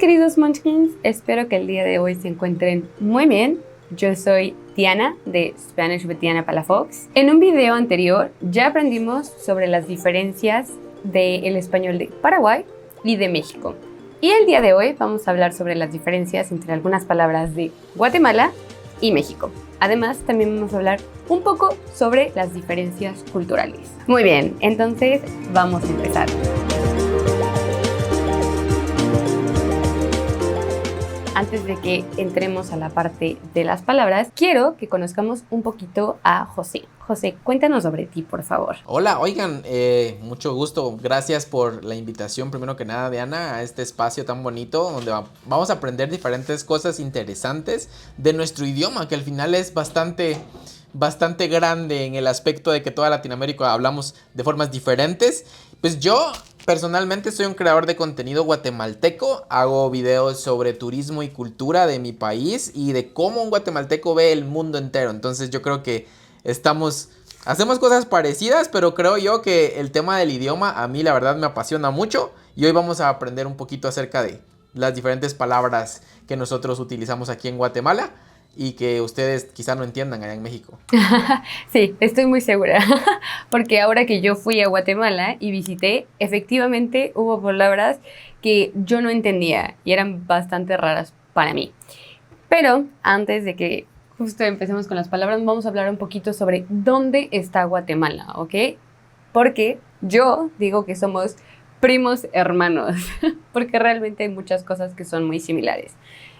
queridos Munchkins, espero que el día de hoy se encuentren muy bien. Yo soy Diana de Spanish with Diana Palafox. En un video anterior ya aprendimos sobre las diferencias del español de Paraguay y de México. Y el día de hoy vamos a hablar sobre las diferencias entre algunas palabras de Guatemala y México. Además, también vamos a hablar un poco sobre las diferencias culturales. Muy bien, entonces vamos a empezar. Antes de que entremos a la parte de las palabras, quiero que conozcamos un poquito a José. José, cuéntanos sobre ti, por favor. Hola, oigan, mucho gusto. Gracias por la invitación, primero que nada, Diana, a este espacio tan bonito donde vamos a aprender diferentes cosas interesantes de nuestro idioma, que al final es bastante grande en el aspecto de que toda Latinoamérica hablamos de formas diferentes. Pues yo personalmente soy un creador de contenido guatemalteco, hago videos sobre turismo y cultura de mi país y de cómo un guatemalteco ve el mundo entero. Entonces yo creo que hacemos cosas parecidas, pero creo yo que el tema del idioma a mí la verdad me apasiona mucho y hoy vamos a aprender un poquito acerca de las diferentes palabras que nosotros utilizamos aquí en Guatemala y que ustedes quizá no entiendan allá en México. Sí, estoy muy segura, porque ahora que yo fui a Guatemala y visité, efectivamente hubo palabras que yo no entendía y eran bastante raras para mí. Pero antes de que justo empecemos con las palabras, vamos a hablar un poquito sobre dónde está Guatemala, ¿ok? Porque yo digo que somos primos hermanos, porque realmente hay muchas cosas que son muy similares.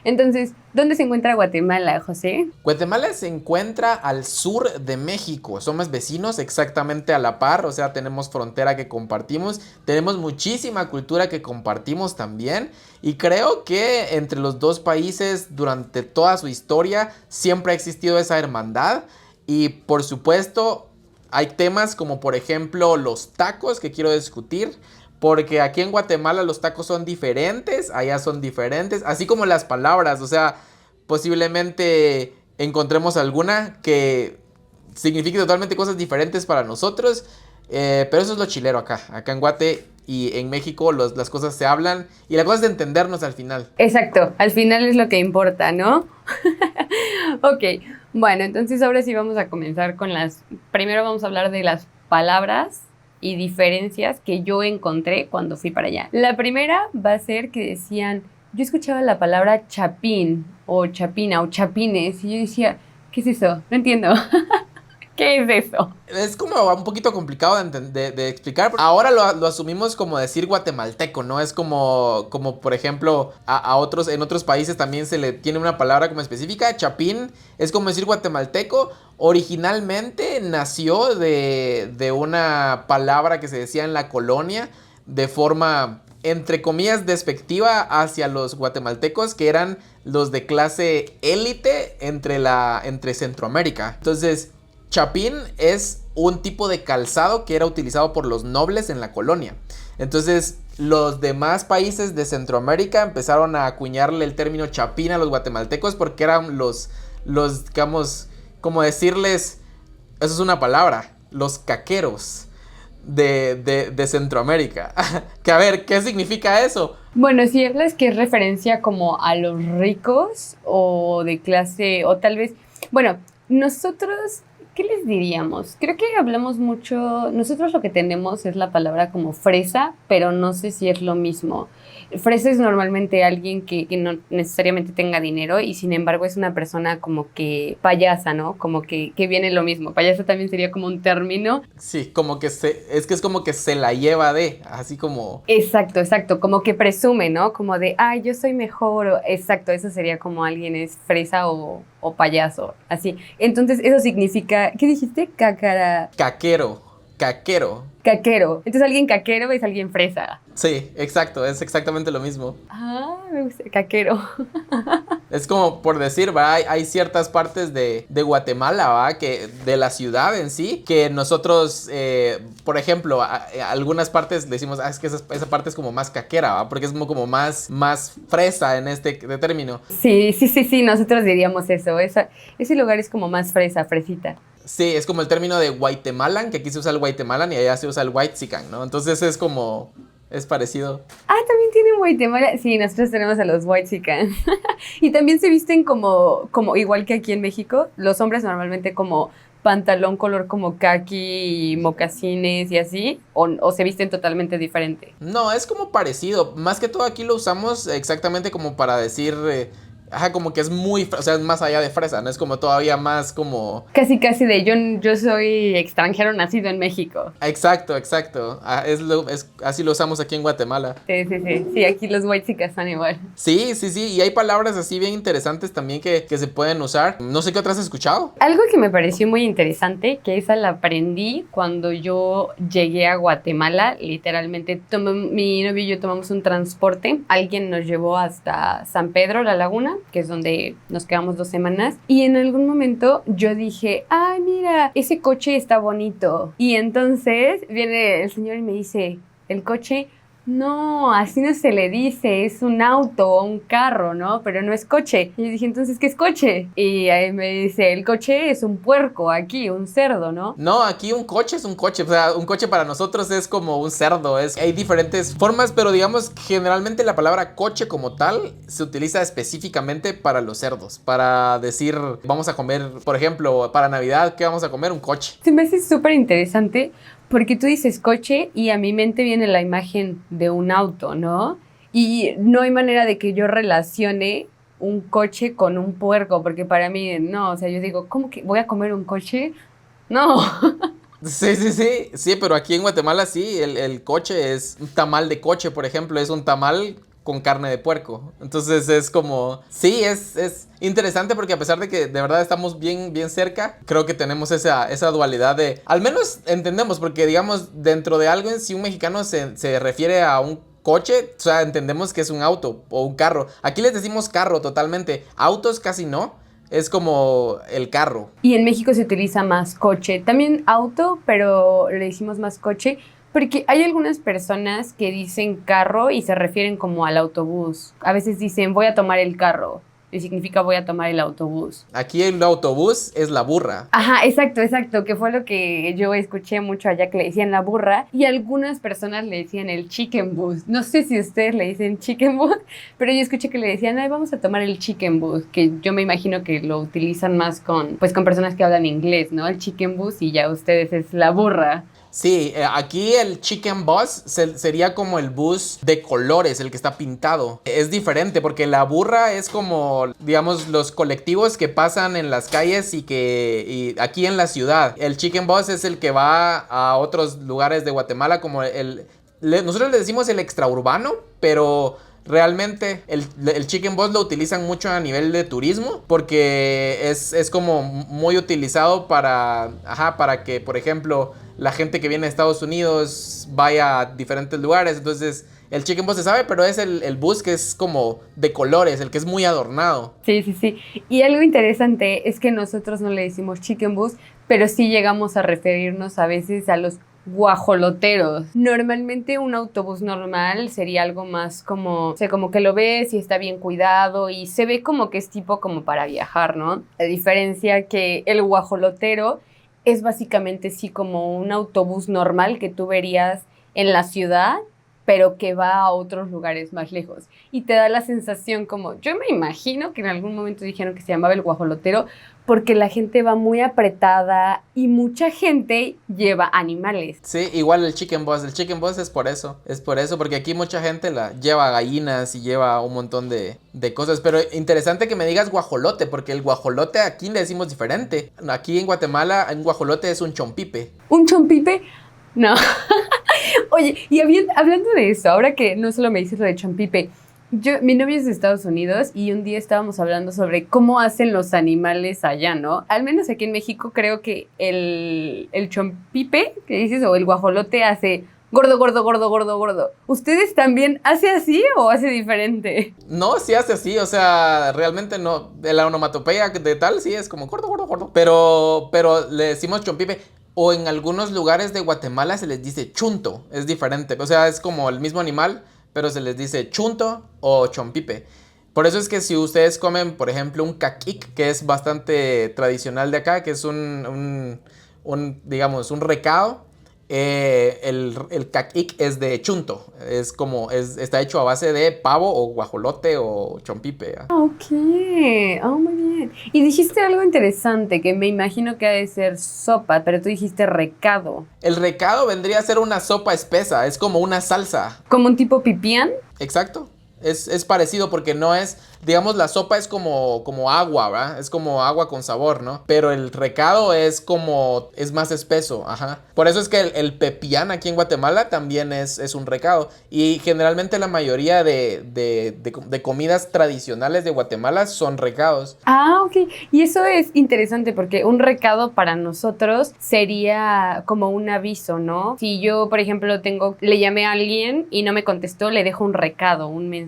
Entonces, ¿dónde se encuentra Guatemala, José? Guatemala se encuentra al sur de México, somos vecinos exactamente a la par, o sea, tenemos frontera que compartimos, tenemos muchísima cultura que compartimos también y creo que entre los dos países durante toda su historia siempre ha existido esa hermandad y por supuesto hay temas como por ejemplo los tacos que quiero discutir. Porque aquí en Guatemala los tacos son diferentes, allá son diferentes, así como las palabras, o sea, posiblemente encontremos alguna que signifique totalmente cosas diferentes para nosotros, pero eso es lo chilero acá en Guate y en México las cosas se hablan y la cosa es de entendernos al final. Exacto, al final es lo que importa, ¿no? Ok, bueno, entonces ahora sí vamos a comenzar con primero vamos a hablar de las palabras y diferencias que yo encontré cuando fui para allá. La primera va a ser que decían, yo escuchaba la palabra chapín o chapina o chapines y yo decía, ¿qué es eso? No entiendo. ¿Qué es eso? Es como un poquito complicado de explicar. Ahora lo asumimos como decir guatemalteco, ¿no? Es como por ejemplo, en otros países también se le tiene una palabra como específica. Chapín es como decir guatemalteco. Originalmente nació de una palabra que se decía en la colonia de forma, entre comillas, despectiva hacia los guatemaltecos, que eran los de clase élite entre Centroamérica. Entonces, chapín es un tipo de calzado que era utilizado por los nobles en la colonia. Entonces, los demás países de Centroamérica empezaron a acuñarle el término chapín a los guatemaltecos porque eran los digamos, como decirles, eso es una palabra, los caqueros de Centroamérica. Que a ver, ¿qué significa eso? Bueno, si hablas que es referencia como a los ricos o de clase, o tal vez, bueno, nosotros, ¿qué les diríamos? Creo que hablamos mucho, nosotros lo que tenemos es la palabra como fresa, pero no sé si es lo mismo. Fresa es normalmente alguien que no necesariamente tenga dinero y sin embargo es una persona como que payasa, ¿no? Como que viene lo mismo. Payasa también sería como un término. Sí, como que es como que se la lleva así como... Exacto, como que presume, ¿no? Como de, ay, yo soy mejor, exacto, eso sería como alguien es fresa o payaso, así. Entonces eso significa, ¿qué dijiste? Caquero. Caquero. Entonces alguien caquero es alguien fresa. Sí, exacto, es exactamente lo mismo. Ah, me gusta, caquero. Es como por decir, ¿va? Hay ciertas partes de Guatemala, ¿va? Que de la ciudad en sí, que nosotros, por ejemplo, algunas partes decimos, es que esa parte es como más caquera, ¿va? Porque es como más fresa en este término. Sí, nosotros diríamos eso. Ese lugar es como más fresita. Sí, es como el término de Guatemalan, que aquí se usa el Guatemalan y allá se usa el Whitexican, ¿no? Entonces es como Es parecido. Ah, también tienen Guatemala. Sí, nosotros tenemos a los Whitexicans. Y también se visten como igual que aquí en México. Los hombres normalmente como pantalón color como kaki y mocasines y así. O se visten totalmente diferente. No, es como parecido. Más que todo aquí lo usamos exactamente como para decir, ajá, como que es muy, o sea, es más allá de fresa, ¿no? Es como todavía más como... Casi, casi de yo soy extranjero nacido en México. Exacto, exacto. Ah, así lo usamos aquí en Guatemala. Sí, sí, sí. Sí, aquí los Whitexicans están igual. Sí, sí, sí. Y hay palabras así bien interesantes también que se pueden usar. No sé qué otras has escuchado. Algo que me pareció muy interesante, que esa la aprendí cuando yo llegué a Guatemala, literalmente mi novio y yo tomamos un transporte, alguien nos llevó hasta San Pedro, La Laguna, que es donde nos quedamos 2 semanas, y en algún momento yo dije, ay, mira, ese coche está bonito, y entonces viene el señor y me dice, ¿el coche? No, así no se le dice, es un auto o un carro, ¿no? Pero no es coche. Y yo dije, entonces, ¿qué es coche? Y ahí me dice, el coche es un puerco aquí, un cerdo, ¿no? No, aquí un coche es un coche. O sea, un coche para nosotros es como un cerdo. Hay diferentes formas, pero digamos, generalmente la palabra coche como tal se utiliza específicamente para los cerdos. Para decir, vamos a comer, por ejemplo, para Navidad, ¿qué vamos a comer? Un coche. Se me hace súper interesante porque tú dices coche y a mi mente viene la imagen de un auto, ¿no? Y no hay manera de que yo relacione un coche con un puerco, porque para mí, no, o sea, yo digo, ¿cómo que voy a comer un coche? No. Sí, sí, sí, sí, pero aquí en Guatemala sí, el coche es un tamal de coche, por ejemplo, es un tamal con carne de puerco. Entonces es como, sí, es interesante porque a pesar de que de verdad estamos bien, bien cerca, creo que tenemos esa dualidad de, al menos entendemos, porque digamos, dentro de algo, si un mexicano se refiere a un coche, o sea, entendemos que es un auto o un carro. Aquí les decimos carro totalmente, autos casi no. Es como el carro. Y en México se utiliza más coche, también auto, pero le decimos más coche, porque hay algunas personas que dicen carro y se refieren como al autobús. A veces dicen voy a tomar el carro y significa voy a tomar el autobús. Aquí el autobús es la burra. Ajá, exacto, exacto, que fue lo que yo escuché mucho allá que le decían la burra y algunas personas le decían el chicken bus. No sé si ustedes le dicen chicken bus, pero yo escuché que le decían, ay, vamos a tomar el chicken bus, que yo me imagino que lo utilizan más con personas que hablan inglés, ¿no? El chicken bus y ya ustedes es la burra. Sí, aquí el chicken bus sería como el bus de colores, el que está pintado. Es diferente porque la burra es como, digamos, los colectivos que pasan en las calles y aquí en la ciudad. El chicken bus es el que va a otros lugares de Guatemala como nosotros le decimos el extraurbano, pero... Realmente el chicken bus lo utilizan mucho a nivel de turismo porque es como muy utilizado para que, por ejemplo, la gente que viene de Estados Unidos vaya a diferentes lugares. Entonces, el chicken bus se sabe, pero es el bus que es como de colores, el que es muy adornado. Sí, sí, sí. Y algo interesante es que nosotros no le decimos chicken bus, pero sí llegamos a referirnos a veces a los guajoloteros. Normalmente un autobús normal sería algo más como, o sea, como que lo ves y está bien cuidado y se ve como que es tipo como para viajar, ¿no? La diferencia que el guajolotero es básicamente sí como un autobús normal que tú verías en la ciudad, pero que va a otros lugares más lejos. Y te da la sensación como, yo me imagino que en algún momento dijeron que se llamaba el guajolotero, porque la gente va muy apretada y mucha gente lleva animales. Sí, igual el chicken bus es por eso, porque aquí mucha gente lleva gallinas y lleva un montón de cosas, pero interesante que me digas guajolote, porque el guajolote aquí le decimos diferente. Aquí en Guatemala, un guajolote es un chompipe. ¿Un chompipe? No. Oye, y hablando de eso, ahora que no solo me dices lo de chompipe, mi novio es de Estados Unidos y un día estábamos hablando sobre cómo hacen los animales allá, ¿no? Al menos aquí en México creo que el chompipe, que dices, o el guajolote hace gordo, gordo, gordo, gordo, gordo. ¿Ustedes también hace así o hace diferente? No, sí hace así, o sea, realmente no. La onomatopeya de tal sí es como gordo, gordo, gordo. Pero le decimos chompipe. O en algunos lugares de Guatemala se les dice chunto, es diferente. O sea, es como el mismo animal, pero se les dice chunto o chompipe. Por eso es que si ustedes comen, por ejemplo, un caquic, que es bastante tradicional de acá, que es digamos, un recado, el caquic es de chunto. Está hecho a base de pavo o guajolote o chompipe. ¿Ah? Ok, oh, muy bien. Y dijiste algo interesante que me imagino que ha de ser sopa, pero tú dijiste recado. El recado vendría a ser una sopa espesa, es como una salsa. ¿Como un tipo pipián? Exacto. Es parecido porque no es, digamos, la sopa es como agua, ¿verdad? Es como agua con sabor, ¿no? Pero el recado es más espeso, ajá. Por eso es que el pepián aquí en Guatemala también es un recado. Y generalmente la mayoría de comidas tradicionales de Guatemala son recados. Ah, ok. Y eso es interesante porque un recado para nosotros sería como un aviso, ¿no? Si yo, por ejemplo, le llamé a alguien y no me contestó, le dejo un recado, un mensaje,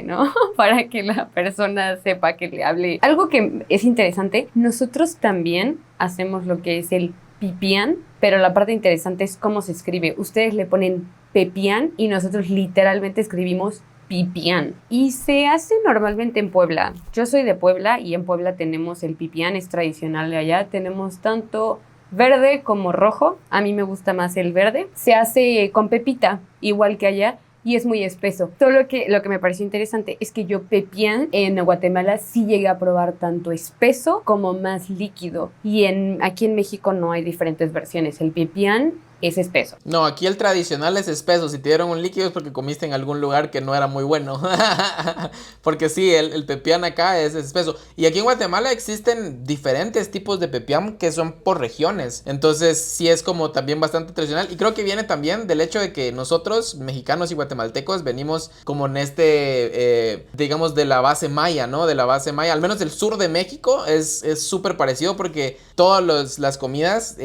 ¿no? Para que la persona sepa que le hable. Algo que es interesante, nosotros también hacemos lo que es el pipián, pero la parte interesante es cómo se escribe. Ustedes le ponen pepián y nosotros literalmente escribimos pipián. Y se hace normalmente en Puebla. Yo soy de Puebla y en Puebla tenemos el pipián, es tradicional de allá. Tenemos tanto verde como rojo. A mí me gusta más el verde. Se hace con pepita, igual que allá. Y es muy espeso. Solo que lo que me pareció interesante es que yo pepián en Guatemala sí llegué a probar tanto espeso como más líquido. Y aquí en México no hay diferentes versiones. El pepián es espeso. No, aquí el tradicional es espeso. Si te dieron un líquido es porque comiste en algún lugar que no era muy bueno. Porque sí, el pepián acá es espeso. Y aquí en Guatemala existen diferentes tipos de pepián que son por regiones. Entonces sí es como también bastante tradicional. Y creo que viene también del hecho de que nosotros, mexicanos y guatemaltecos, venimos como en digamos, de la base maya, ¿no? De la base maya. Al menos del sur de México es súper parecido porque todas las comidas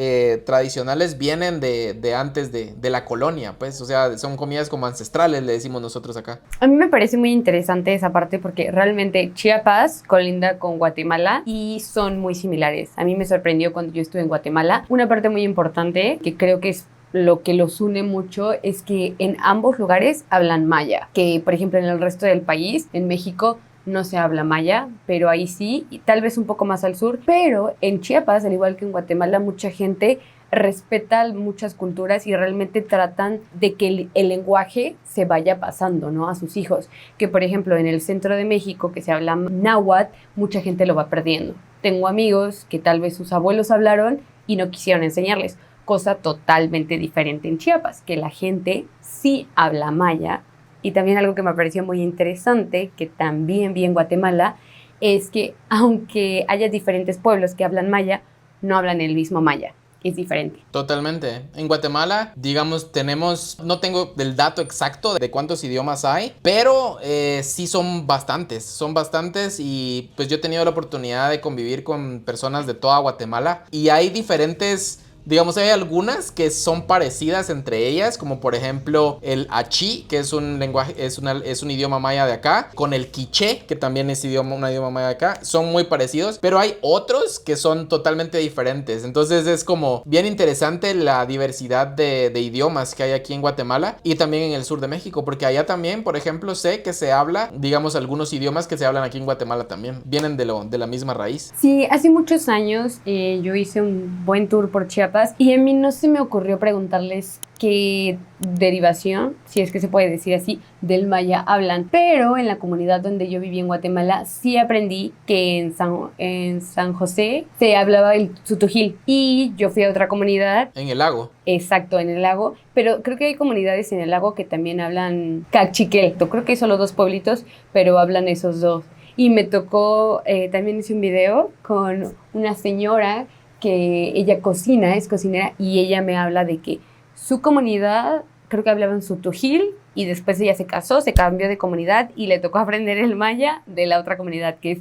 tradicionales vienen de antes de la colonia, pues, o sea, son comidas como ancestrales, le decimos nosotros acá. A mí me parece muy interesante esa parte porque realmente Chiapas colinda con Guatemala y son muy similares. A mí me sorprendió cuando yo estuve en Guatemala. Una parte muy importante que creo que es lo que los une mucho es que en ambos lugares hablan maya, que por ejemplo en el resto del país, en México, no se habla maya, pero ahí sí, y tal vez un poco más al sur, pero en Chiapas, al igual que en Guatemala, mucha gente respeta muchas culturas y realmente tratan de que el lenguaje se vaya pasando, ¿no? A sus hijos. Que, por ejemplo, en el centro de México, que se habla náhuatl, mucha gente lo va perdiendo. Tengo amigos que tal vez sus abuelos hablaron y no quisieron enseñarles. Cosa totalmente diferente en Chiapas, que la gente sí habla maya. Y también algo que me pareció muy interesante, que también vi en Guatemala, es que aunque haya diferentes pueblos que hablan maya, no hablan el mismo maya. Es diferente. Totalmente. En Guatemala, digamos, no tengo el dato exacto de cuántos idiomas hay, pero sí son bastantes y pues yo he tenido la oportunidad de convivir con personas de toda Guatemala y hay diferentes. Digamos, hay algunas que son parecidas entre ellas, como por ejemplo el achí, que es un lenguaje, es un idioma maya de acá, con el quiché, que también es un idioma maya de acá, son muy parecidos, pero hay otros que son totalmente diferentes. Entonces es como bien interesante la diversidad de idiomas que hay aquí en Guatemala y también en el sur de México, porque allá también, por ejemplo, sé que se habla, digamos, algunos idiomas que se hablan aquí en Guatemala también, vienen de la misma raíz. Sí, hace muchos años yo hice un buen tour por Chiapas y a mí no se me ocurrió preguntarles qué derivación, si es que se puede decir así, del maya hablan. Pero en la comunidad donde yo viví en Guatemala sí aprendí que en San José se hablaba el tzutujil. Y yo fui a otra comunidad. En el lago. Exacto, en el lago. Pero creo que hay comunidades en el lago que también hablan cachiquel. Creo que hay solo 2 pueblitos, pero hablan esos 2. Y me tocó, también hice un video con una señora que ella es cocinera, y ella me habla de que su comunidad, creo que hablaban tzutujil, y después ella se casó, se cambió de comunidad y le tocó aprender el maya de la otra comunidad, que es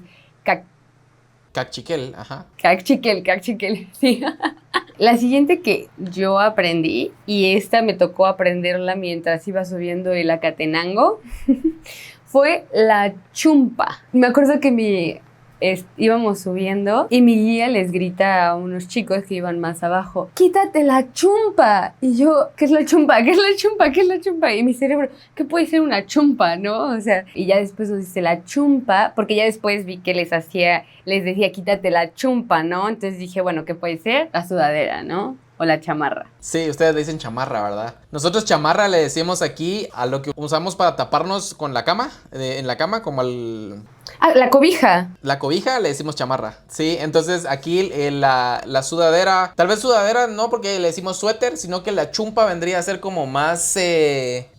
Cachiquel, ajá. Cachiquel, sí. La siguiente que yo aprendí, y esta me tocó aprenderla mientras iba subiendo el Acatenango, fue la chumpa. Me acuerdo que íbamos subiendo y mi guía les grita a unos chicos que iban más abajo: ¡quítate la chumpa! Y yo, ¿qué es la chumpa? ¿Qué es la chumpa? ¿Qué es la chumpa? Y mi cerebro, ¿qué puede ser una chumpa, no? O sea, y ya después nos dice la chumpa, porque ya después vi que les decía, quítate la chumpa, ¿no? Entonces dije, bueno, ¿qué puede ser? La sudadera, ¿no? o la chamarra. Sí, ustedes le dicen chamarra, ¿verdad? Nosotros chamarra le decimos aquí a lo que usamos para taparnos con la cama, en la cama, como Ah, la cobija. la cobija, le decimos chamarra. Sí, entonces aquí la sudadera, tal vez sudadera no porque le decimos suéter, sino que la chumpa vendría a ser como más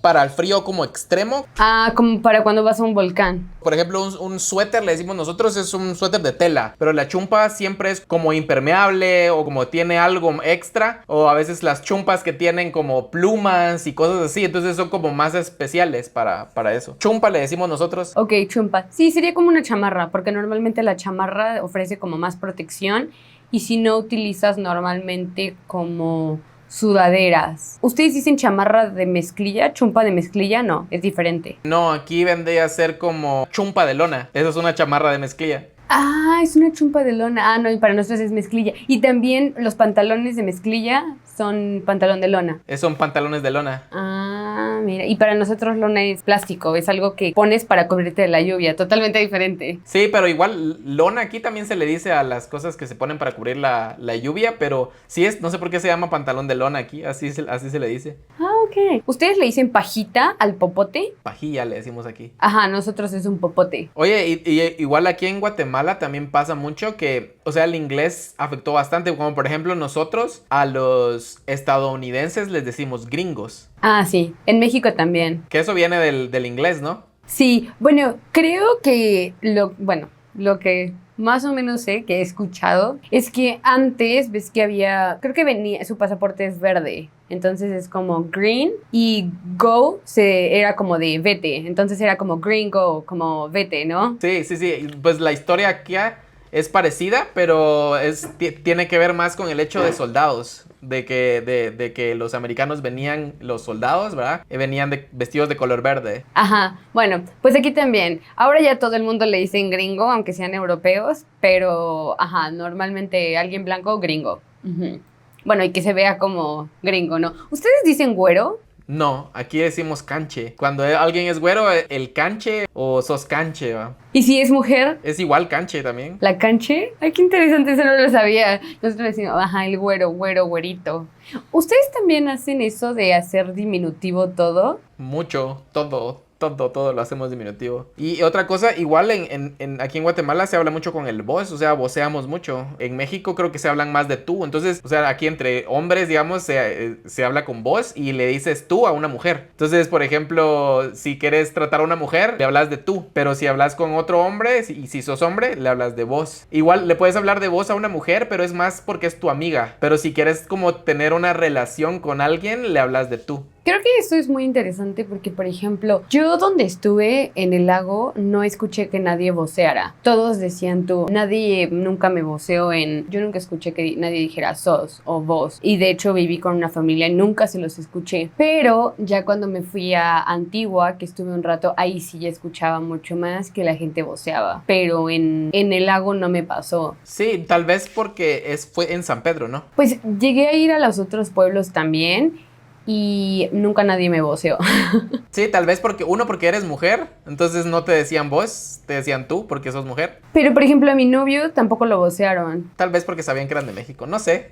para el frío como extremo. Ah, como para cuando vas a un volcán. Por ejemplo, un suéter, le decimos nosotros, es un suéter de tela, pero la chumpa siempre es como impermeable o como tiene algo extra, o a veces las chumpas que tienen como plumas y cosas así, entonces son como más especiales para eso. Chumpa le decimos nosotros. Ok, chumpa. Sí, sería como una chamarra, porque normalmente la chamarra ofrece como más protección y si no utilizas normalmente como sudaderas. ¿Ustedes dicen chamarra de mezclilla? ¿Chumpa de mezclilla? No, es diferente. No, aquí vendría a ser como chumpa de lona. Eso es una chamarra de mezclilla. Ah, es una chumpa de lona. Ah, no, y para nosotros es mezclilla. Y también los pantalones de mezclilla son pantalón de lona. Son pantalones de lona. Ah, mira. Y para nosotros lona es plástico, es algo que pones para cubrirte de la lluvia, totalmente diferente. Sí, pero igual lona aquí también se le dice a las cosas que se ponen para cubrir la lluvia, pero sí es, no sé por qué se llama pantalón de lona aquí, así se le dice. Ah, ok. ¿Ustedes le dicen pajita al popote? Pajilla le decimos aquí. Ajá, nosotros es un popote. Oye, y igual aquí en Guatemala también pasa mucho que, o sea, el inglés afectó bastante, como por ejemplo nosotros a los estadounidenses les decimos gringos, Ah, sí, en México también. que eso viene del inglés, ¿no? Sí, bueno, creo que lo que más o menos sé que he escuchado es que antes ves que había, creo que venía, su pasaporte es verde, entonces es como green y go era como de vete, entonces era como green go, como vete, ¿no? Sí, pues la historia aquí es parecida, pero tiene que ver más con el hecho de soldados, de que los americanos venían, los soldados, ¿verdad? Venían vestidos de color verde. Ajá, bueno, pues aquí también. Ahora ya todo el mundo le dicen gringo, aunque sean europeos, pero, ajá, normalmente alguien blanco, gringo. Ujú. Bueno, y que se vea como gringo, ¿no? ¿Ustedes dicen güero? No, aquí decimos canche. Cuando alguien es güero, el canche o sos canche, ¿va? ¿Y si es mujer? Es igual canche también. ¿La canche? Ay, qué interesante, eso no lo sabía. Nosotros decimos, ajá, el güero, güerito. ¿Ustedes también hacen eso de hacer diminutivo todo? Mucho, todo lo hacemos diminutivo. Y otra cosa, igual aquí en Guatemala se habla mucho con el vos, o sea, voceamos mucho. En México creo que se hablan más de tú. Entonces, o sea, aquí entre hombres, digamos, se habla con vos y le dices tú a una mujer. Entonces, por ejemplo, si quieres tratar a una mujer, le hablas de tú. Pero si hablas con otro hombre, y si sos hombre, le hablas de vos. Igual le puedes hablar de vos a una mujer, pero es más porque es tu amiga. Pero si quieres como tener una relación con alguien, le hablas de tú. Creo que esto es muy interesante porque, por ejemplo, yo donde estuve en el lago no escuché que nadie voceara. Todos decían tú. Nadie nunca me voceó yo nunca escuché que nadie dijera sos o vos. Y de hecho viví con una familia y nunca se los escuché. Pero ya cuando me fui a Antigua, que estuve un rato, ahí sí ya escuchaba mucho más que la gente voceaba. Pero en el lago no me pasó. Sí, tal vez porque fue en San Pedro, ¿no? Pues llegué a ir a los otros pueblos también. Y nunca nadie me voceó. Sí, tal vez porque eres mujer, entonces no te decían vos, te decían tú porque sos mujer. Pero, por ejemplo, a mi novio tampoco lo vocearon. Tal vez porque sabían que eran de México, no sé.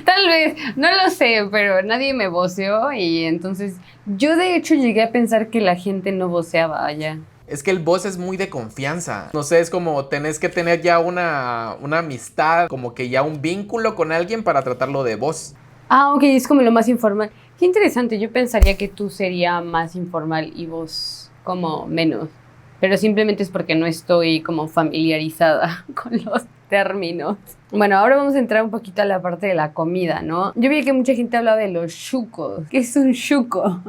Tal vez, no lo sé, pero nadie me voceó y entonces yo de hecho llegué a pensar que la gente no voceaba allá. Es que el vos es muy de confianza. No sé, es como tenés que tener ya una amistad, como que ya un vínculo con alguien para tratarlo de vos. Ah, ok, es como lo más informal. Qué interesante, yo pensaría que tú sería más informal y vos como menos. Pero simplemente es porque no estoy como familiarizada con los términos. Bueno, ahora vamos a entrar un poquito a la parte de la comida, ¿no? Yo vi que mucha gente hablaba de los chucos. ¿Qué es un chuco?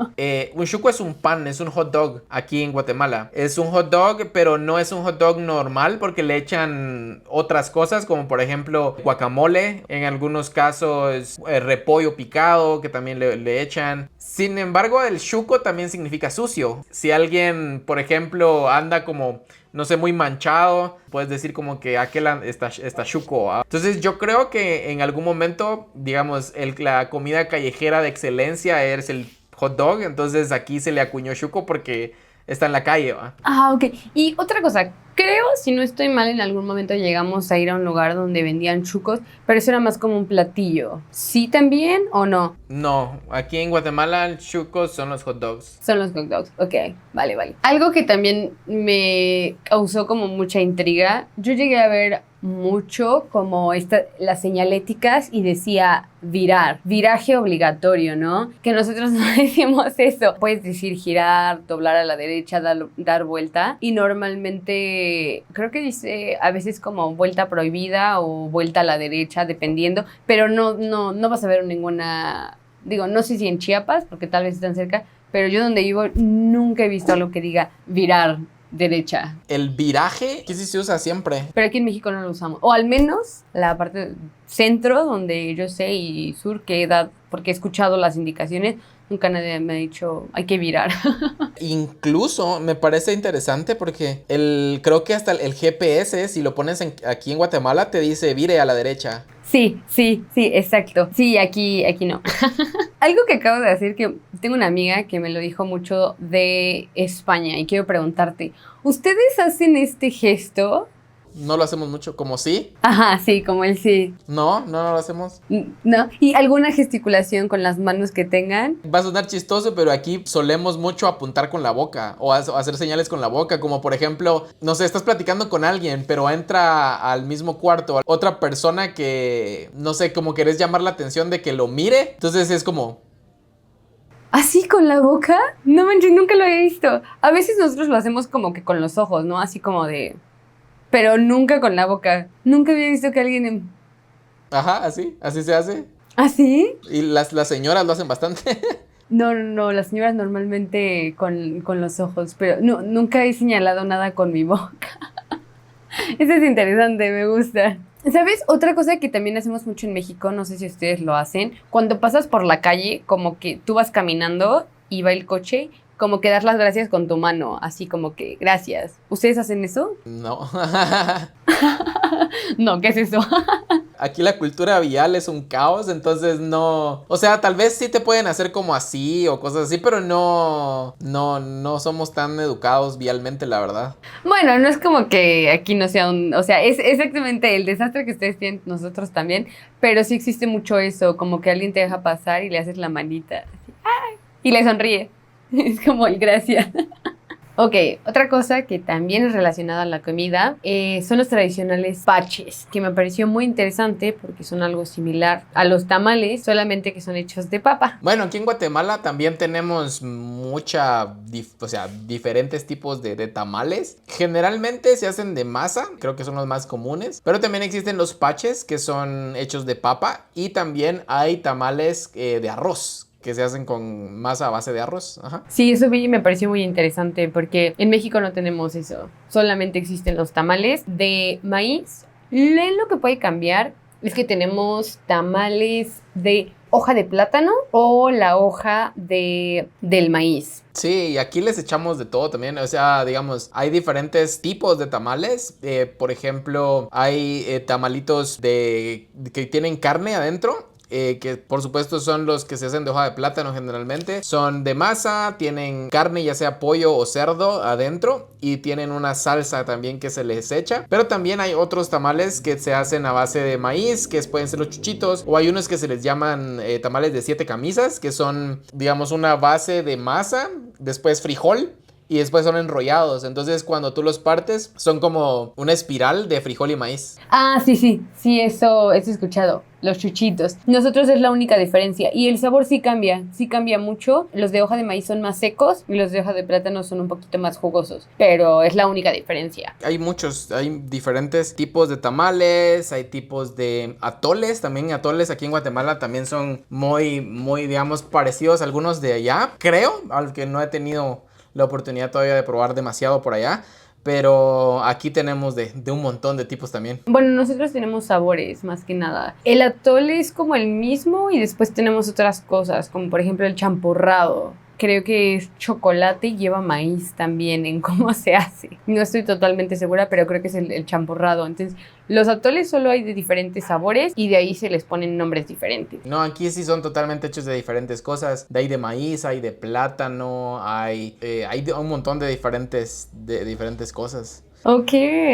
Un chuco es un pan, es un hot dog aquí en Guatemala. Es un hot dog, pero no es un hot dog normal porque le echan otras cosas, como por ejemplo guacamole, en algunos casos repollo picado, que también le echan. Sin embargo, el chuco también significa sucio. Si alguien, por ejemplo, anda como, no sé, muy manchado, puedes decir como que aquel está chuco, ¿ah? Entonces yo creo que en algún momento, digamos, la comida callejera de excelencia es el hot dog. Entonces aquí se le acuñó chuco porque está en la calle, ¿va? Ah, ok. Y otra cosa, creo, si no estoy mal, en algún momento llegamos a ir a un lugar donde vendían chucos, pero eso era más como un platillo. ¿Sí también o no? No, aquí en Guatemala chucos son los hot dogs. Son los hot dogs. Ok, vale, vale. Algo que también me causó como mucha intriga, yo llegué a ver mucho como las señaléticas y decía virar, viraje obligatorio, ¿no? Que nosotros no decimos eso. Puedes decir girar, doblar a la derecha, dar vuelta y normalmente creo que dice a veces como vuelta prohibida o vuelta a la derecha, dependiendo, pero no vas a ver ninguna, digo, no sé si en Chiapas, porque tal vez están cerca, pero yo donde vivo nunca he visto algo que diga virar derecha. El viraje, aquí sí se usa siempre. Pero aquí en México no lo usamos. O al menos la parte centro, donde yo sé, y sur, que he dado, porque he escuchado las indicaciones, nunca nadie me ha dicho hay que virar. Incluso me parece interesante porque creo que hasta el GPS, si lo pones aquí en Guatemala, te dice vire a la derecha. Sí, exacto. Sí, aquí no. Algo que acabo de decir, que tengo una amiga que me lo dijo mucho de España y quiero preguntarte, ¿ustedes hacen este gesto? No lo hacemos mucho, como sí. Ajá, sí, como el sí. No lo hacemos. ¿No? ¿Y alguna gesticulación con las manos que tengan? Va a sonar chistoso, pero aquí solemos mucho apuntar con la boca o hacer señales con la boca, como por ejemplo, no sé, estás platicando con alguien, pero entra al mismo cuarto otra persona que, no sé, como querés llamar la atención de que lo mire, entonces es como... ¿Así con la boca? No manches, nunca lo he visto. A veces nosotros lo hacemos como que con los ojos, ¿no? Así como de... Pero nunca con la boca. Nunca había visto que alguien... Ajá, así se hace. ¿Así? Y las señoras lo hacen bastante. No, las señoras normalmente con los ojos, pero no, nunca he señalado nada con mi boca. Eso es interesante, me gusta. ¿Sabes? Otra cosa que también hacemos mucho en México, no sé si ustedes lo hacen, cuando pasas por la calle, como que tú vas caminando y va el coche, como que das las gracias con tu mano, así como que gracias. ¿Ustedes hacen eso? No. No, ¿qué es eso? Aquí la cultura vial es un caos, entonces no... O sea, tal vez sí te pueden hacer como así o cosas así, pero no somos tan educados vialmente, la verdad. Bueno, no es como que aquí no sea un... O sea, es exactamente el desastre que ustedes tienen, nosotros también, pero sí existe mucho eso, como que alguien te deja pasar y le haces la manita, así, ¡ay! Y le sonríe. Es como el gracias. Ok, otra cosa que también es relacionada a la comida son los tradicionales paches, que me pareció muy interesante porque son algo similar a los tamales, solamente que son hechos de papa. Bueno, aquí en Guatemala también tenemos diferentes tipos de tamales. Generalmente se hacen de masa, creo que son los más comunes, pero también existen los paches que son hechos de papa y también hay tamales de arroz, que se hacen con masa a base de arroz. Ajá. Sí, eso vi y me pareció muy interesante porque en México no tenemos eso. Solamente existen los tamales de maíz. Lo que puede cambiar es que tenemos tamales de hoja de plátano o la hoja del maíz. Sí, y aquí les echamos de todo también, o sea, digamos, hay diferentes tipos de tamales, por ejemplo, hay tamalitos que tienen carne adentro. Que por supuesto son los que se hacen de hoja de plátano generalmente. Son de masa, tienen carne ya sea pollo o cerdo adentro y tienen una salsa también que se les echa. Pero también hay otros tamales que se hacen a base de maíz, que pueden ser los chuchitos, o hay unos que se les llaman tamales de 7 camisas, que son, digamos, una base de masa, después frijol y después son enrollados. Entonces cuando tú los partes son como una espiral de frijol y maíz. Ah, sí, eso he escuchado. Los chuchitos. Nosotros es la única diferencia. Y el sabor sí cambia mucho. Los de hoja de maíz son más secos y los de hoja de plátano son un poquito más jugosos. Pero es la única diferencia. Hay diferentes tipos de tamales, hay tipos de atoles. También atoles aquí en Guatemala también son muy, digamos, parecidos a algunos de allá. Creo, aunque no he tenido la oportunidad todavía de probar demasiado por allá. Pero aquí tenemos de un montón de tipos también. Bueno, nosotros tenemos sabores, más que nada. El atole es como el mismo y después tenemos otras cosas, como por ejemplo el champurrado, creo que es chocolate y lleva maíz también en cómo se hace. No estoy totalmente segura, pero creo que es el champurrado. Entonces, los atoles solo hay de diferentes sabores y de ahí se les ponen nombres diferentes. No, aquí sí son totalmente hechos de diferentes cosas. Hay de maíz, hay de plátano, hay un montón de diferentes cosas. Ok,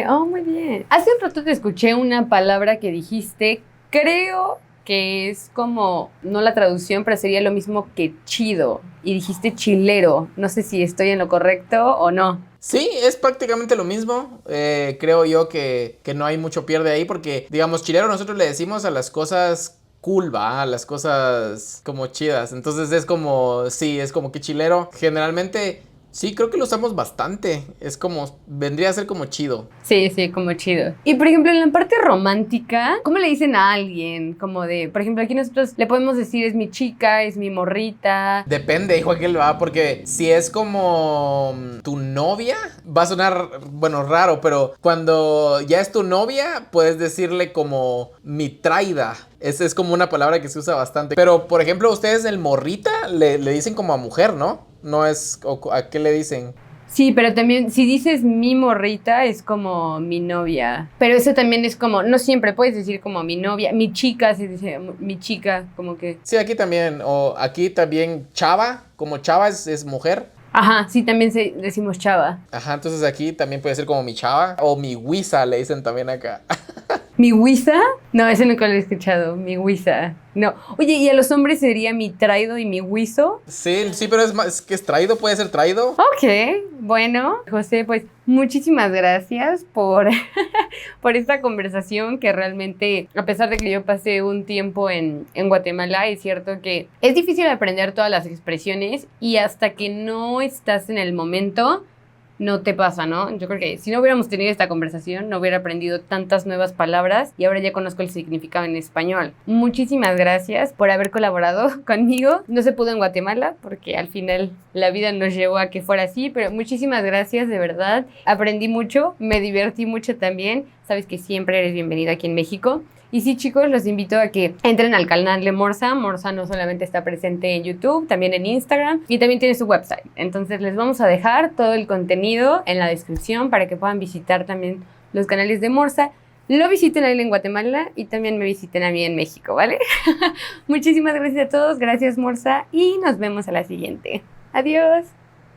oh, muy bien. Hace un rato te escuché una palabra que dijiste, creo que es como, no la traducción, pero sería lo mismo que chido. Y dijiste chilero. No sé si estoy en lo correcto o no. Sí, es prácticamente lo mismo. Creo yo que no hay mucho pierde ahí porque, digamos, chilero nosotros le decimos a las cosas cool, ¿va? A las cosas como chidas. Entonces es como, sí, es como que chilero. Generalmente, sí, creo que lo usamos bastante. Es como, vendría a ser como chido. Sí, sí, como chido. Y por ejemplo, en la parte romántica, ¿cómo le dicen a alguien? Como de, por ejemplo, aquí nosotros le podemos decir es mi chica, es mi morrita. Depende, hijo, aquel va, porque si es como tu novia, va a sonar, bueno, raro, pero cuando ya es tu novia, puedes decirle como mi traida. Esa es como una palabra que se usa bastante. Pero, por ejemplo, ustedes el morrita le dicen como a mujer, ¿no? No es, ¿a qué le dicen? Sí, pero también si dices mi morrita es como mi novia. Pero eso también es como, no siempre puedes decir como mi novia, mi chica, se dice mi chica, como que... Sí, aquí también, o aquí también chava, como chava es mujer. Ajá, sí, también decimos chava. Ajá, entonces aquí también puede ser como mi chava o mi wisa, le dicen también acá. ¿Mi wisa? No, ese nunca lo he escuchado, mi wisa. No. Oye, ¿y a los hombres sería mi traido y mi wiso? Sí, pero es que es traído, puede ser traído. Ok, bueno, José, pues muchísimas gracias por, por esta conversación que realmente, a pesar de que yo pasé un tiempo en Guatemala, es cierto que es difícil aprender todas las expresiones y hasta que no estás en el momento, no te pasa, ¿no? Yo creo que si no hubiéramos tenido esta conversación, no hubiera aprendido tantas nuevas palabras y ahora ya conozco el significado en español. Muchísimas gracias por haber colaborado conmigo. No se pudo en Guatemala porque al final la vida nos llevó a que fuera así, pero muchísimas gracias, de verdad. Aprendí mucho, me divertí mucho también. Sabes que siempre eres bienvenido aquí en México. Y sí, chicos, los invito a que entren al canal de Morsa. Morsa no solamente está presente en YouTube, también en Instagram y también tiene su website. Entonces les vamos a dejar todo el contenido en la descripción para que puedan visitar también los canales de Morsa. Lo visiten a él en Guatemala y también me visiten a mí en México, ¿vale? Muchísimas gracias a todos, gracias Morsa y nos vemos a la siguiente. Adiós.